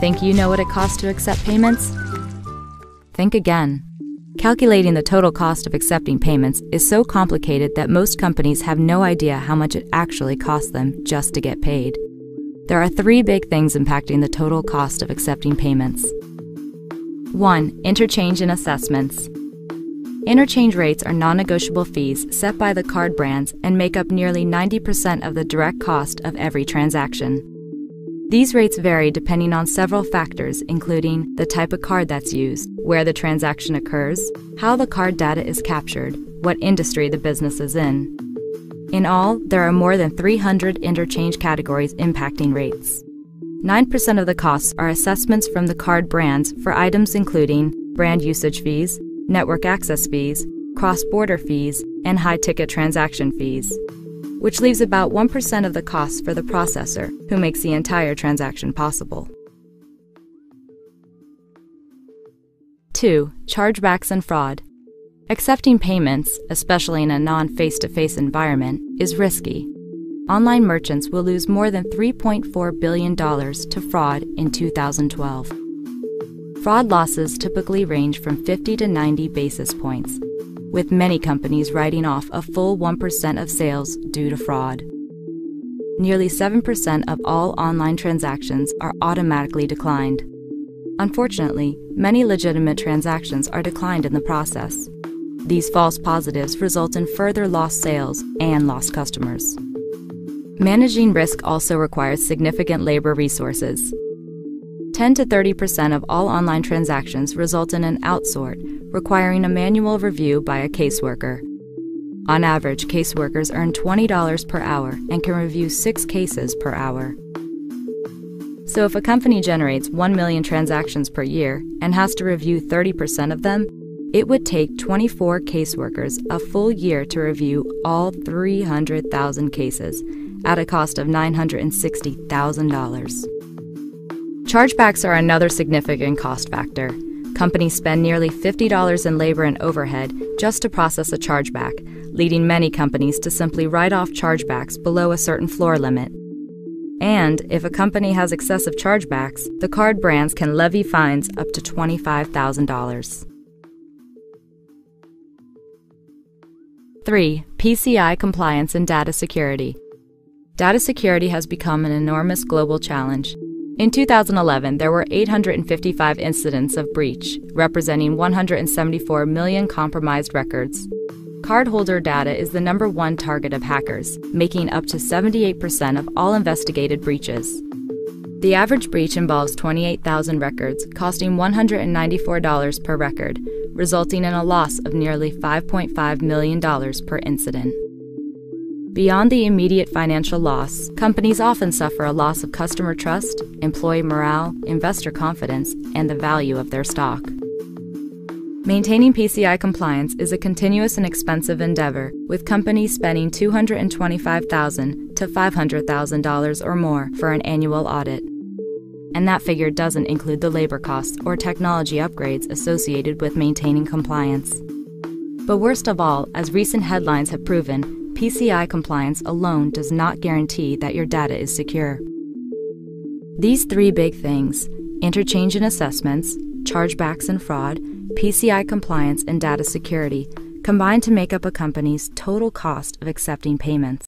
Think you know what it costs to accept payments? Think again. Calculating the total cost of accepting payments is so complicated that most companies have no idea how much it actually costs them just to get paid. There are three big things impacting the total cost of accepting payments. 1. Interchange and assessments. Interchange rates are non-negotiable fees set by the card brands and make up nearly 90% of the direct cost of every transaction. These rates vary depending on several factors, including the type of card that's used, where the transaction occurs, how the card data is captured, what industry the business is in. In all, there are more than 300 interchange categories impacting rates. 9% of the costs are assessments from the card brands for items including brand usage fees, network access fees, cross-border fees, and high-ticket transaction fees, which leaves about 1% of the costs for the processor, who makes the entire transaction possible. 2. Chargebacks and fraud. Accepting payments, especially in a non-face-to-face environment, is risky. Online merchants will lose more than $3.4 billion to fraud in 2012. Fraud losses typically range from 50 to 90 basis points, with many companies writing off a full 1% of sales due to fraud. Nearly 7% of all online transactions are automatically declined. Unfortunately, many legitimate transactions are declined in the process. These false positives result in further lost sales and lost customers. Managing risk also requires significant labor resources. 10 to 30% of all online transactions result in an outsort, requiring a manual review by a caseworker. On average, caseworkers earn $20 per hour and can review 6 cases per hour. So if a company generates 1 million transactions per year and has to review 30% of them, it would take 24 caseworkers a full year to review all 300,000 cases at a cost of $960,000. Chargebacks are another significant cost factor. Companies spend nearly $50 in labor and overhead just to process a chargeback, leading many companies to simply write off chargebacks below a certain floor limit. And if a company has excessive chargebacks, the card brands can levy fines up to $25,000. 3. PCI compliance and data security. Data security has become an enormous global challenge. In 2011, there were 855 incidents of breach, representing 174 million compromised records. Cardholder data is the #1 target of hackers, making up to 78% of all investigated breaches. The average breach involves 28,000 records, costing $194 per record, resulting in a loss of nearly $5.5 million per incident. Beyond the immediate financial loss, companies often suffer a loss of customer trust, employee morale, investor confidence, and the value of their stock. Maintaining PCI compliance is a continuous and expensive endeavor, with companies spending $225,000 to $500,000 or more for an annual audit. And that figure doesn't include the labor costs or technology upgrades associated with maintaining compliance. But worst of all, as recent headlines have proven, PCI compliance alone does not guarantee that your data is secure. These three big things, interchange and assessments, chargebacks and fraud, PCI compliance, and data security, combine to make up a company's total cost of accepting payments.